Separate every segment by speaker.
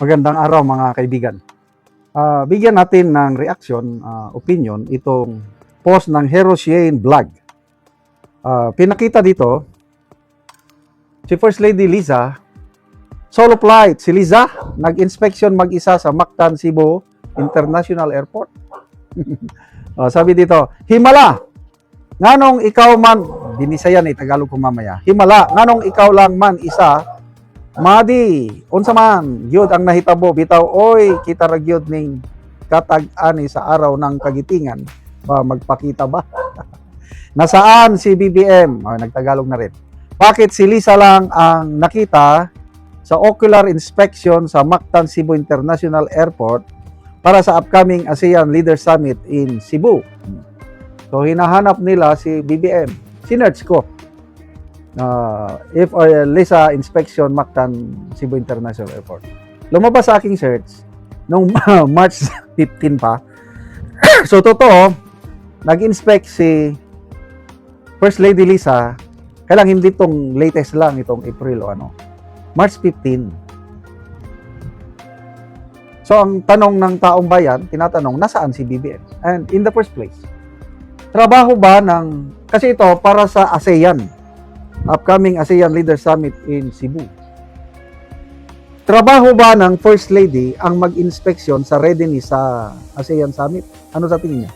Speaker 1: Magandang araw mga kaibigan. Bigyan natin ng reaction, opinion, itong post ng Hero Shane Vlog. Pinakita dito, si First Lady Liza, solo flight. Si Liza, nag-inspection mag-isa sa Mactan, Cebu International Airport. Sabi dito, Himala, nganong ikaw man, binisayan Tagalog ko mamaya, Himala, nganong ikaw lang man isa, Madi, unsa man, gyud ang nahitabo bitaw, oy, kita ra gyud ning katag-ani sa araw ng kagitingan. Magpakita ba? Nasaan si BBM? Nagtagalog na rin. Bakit si Liza lang ang nakita sa ocular inspection sa Mactan Cebu International Airport para sa upcoming ASEAN Leaders Summit in Cebu? So hinahanap nila si BBM. Sinerch ko. If Liza inspection Mactan Cebu International Airport. Lumabas sa aking search nung March 15 pa. So totoo, nag-inspect si First Lady Liza, kailang hindi itong latest lang, itong April o ano. March 15. So ang tanong ng taong bayan, tinatanong, nasaan si BBM? And in the first place, trabaho ba ng, kasi ito para sa ASEAN, upcoming ASEAN Leaders Summit in Cebu. Trabaho ba ng First Lady ang mag-inspeksyon sa readiness sa ASEAN Summit? Ano sa tingin niya?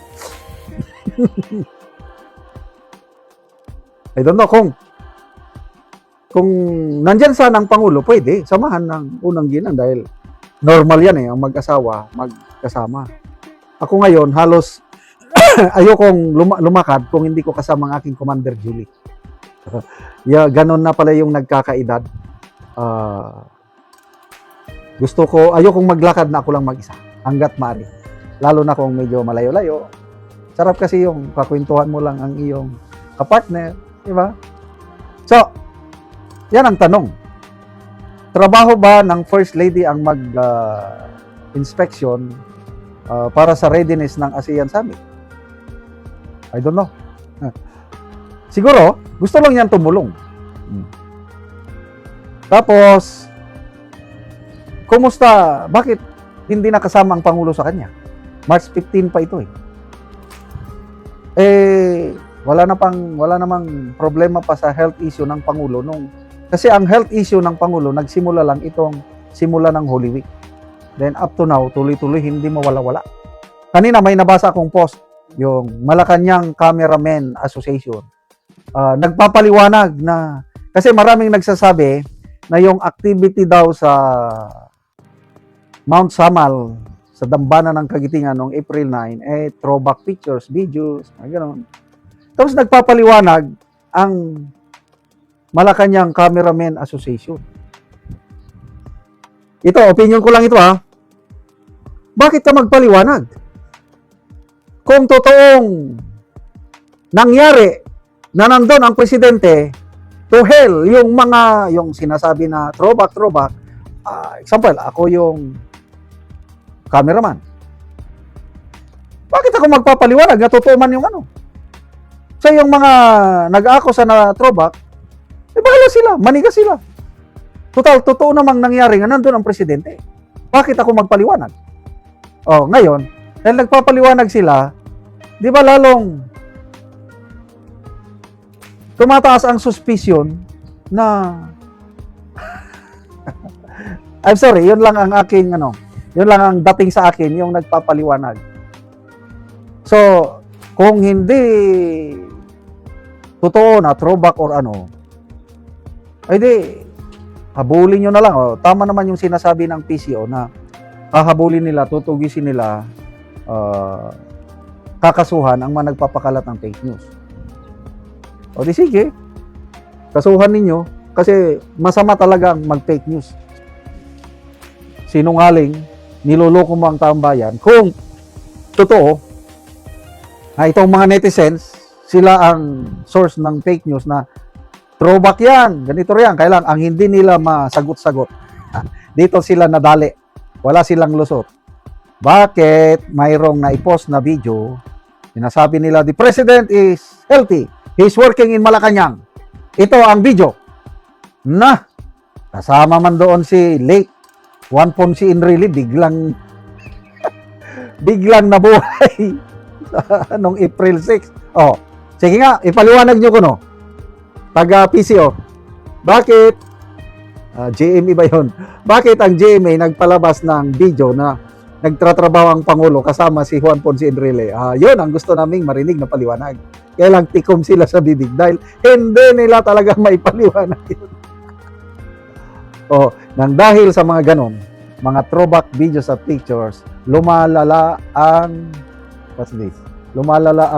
Speaker 1: I don't know kung nandyan sana ang Pangulo, pwede samahan ng unang ginang dahil normal yan ang mag-asawa, magkasama. Ako ngayon, halos ayokong lumakad kung hindi ko kasama ang aking Commander Julie. Ganon na pala yung nagkakaedad. Gusto ko, ayokong maglakad na ako lang mag-isa hanggat maaari. Lalo na kung medyo malayo-layo. Sarap kasi yung kakwentuhan mo lang ang iyong kapartner, di ba? So, yan ang tanong. Trabaho ba ng First Lady ang mag-inspection para sa readiness ng ASEAN Summit? I don't know. Siguro, gusto lang yan tumulong. Tapos, kumusta? Bakit hindi nakasama ang Pangulo sa kanya? March 15 pa ito wala namang problema pa sa health issue ng Pangulo kasi ang health issue ng Pangulo nagsimula lang itong simula ng Holy Week. Then up to now, tuloy-tuloy hindi mawala-wala. Kanina may nabasa akong post, yung Malacanang Cameramen Association. Nagpapaliwanag na kasi maraming nagsasabi na yung activity daw sa Mount Samal sa dambana ng Kagitingan noong April 9 throwback pictures, videos, gano'n. Tapos nagpapaliwanag ang Malacanang Cameramen Association. Ito, opinion ko lang ito Bakit ka magpaliwanag? Kung totoong nangyari na nandun ang presidente to hell yung sinasabi na throwback, example, ako yung cameraman. Bakit ako magpapaliwanag na totoo man yung So yung mga nag-ako sa na throwback, bahala sila, maniga sila. Total, totoo namang nangyari nga nandun ang presidente. Bakit ako magpaliwanag? Ngayon, dahil nagpapaliwanag sila, di ba lalong tumataas ang suspicion na I'm sorry, yun lang ang aking yun lang ang dating sa akin yung nagpapaliwanag. So, kung hindi totoo na throwback or ay di habulin nyo na lang. Tama naman yung sinasabi ng PCO na hahabulin nila, tutugisin nila, kakasuhan ang mga nagpapakalat ng fake news. O di sige, kasuhan ninyo kasi masama talaga ang mag-fake news. Sinungaling, niloloko mo ang taong bayan. Kung totoo, itong mga netizens, sila ang source ng fake news na throwback yan, ganito yan. Kailangan ang hindi nila masagot-sagot. Dito sila nadali. Wala silang lusot. Bakit mayroong na-post na video, sinasabi nila, the president is healthy. He's working in Malacanang. Ito ang video. Kasama man doon si late Juan Ponce Enrile biglang nabuhay nung April 6. Oh, sige nga, ipaliwanag nyo ko no. Taga PCO. Bakit GMA ba yun? Bakit ang GMA nagpalabas ng video na nagtratrabaho ang Pangulo kasama si Juan Ponce Enrile? Yun ang gusto naming marinig na paliwanag. Kaya lang tikom sila sa bibig dahil hindi nila talaga maipaliwanag yun. Nang dahil sa mga ganon, mga throwback videos at pictures, lumalala ang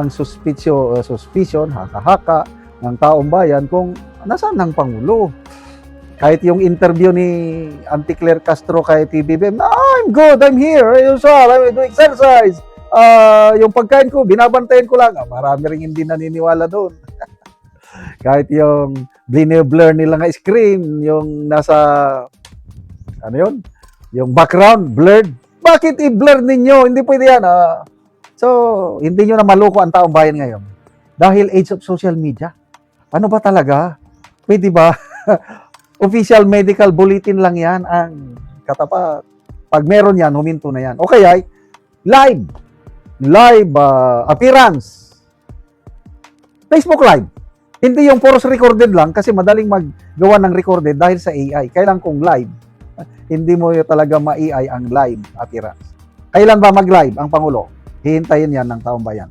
Speaker 1: suspicion, haka-haka ng taong bayan kung nasaan ang Pangulo. Kahit yung interview ni Auntie Claire Castro kay PBBM, I'm good, I'm here, usual, I'm doing exercise. Yung pagkain ko, binabantayan ko lang. Marami rin hindi naniniwala doon. Kahit yung blur nila nga screen, yung nasa, yung background, blurred. Bakit i-blur ninyo? Hindi pwede yan. So, hindi nyo na maloko ang taong bayan ngayon. Dahil age of social media. Ano ba talaga? Pwede ba? Official medical bulletin lang yan ang katapat. Pag meron yan, huminto na yan. O kaya, live appearance. Facebook Live. Hindi yung force recorded lang kasi madaling maggawa ng recorded dahil sa AI. Kailan kung live, hindi mo talaga ma-AI ang live appearance. Kailan ba mag-live ang Pangulo? Hihintayin yan ng taong bayan.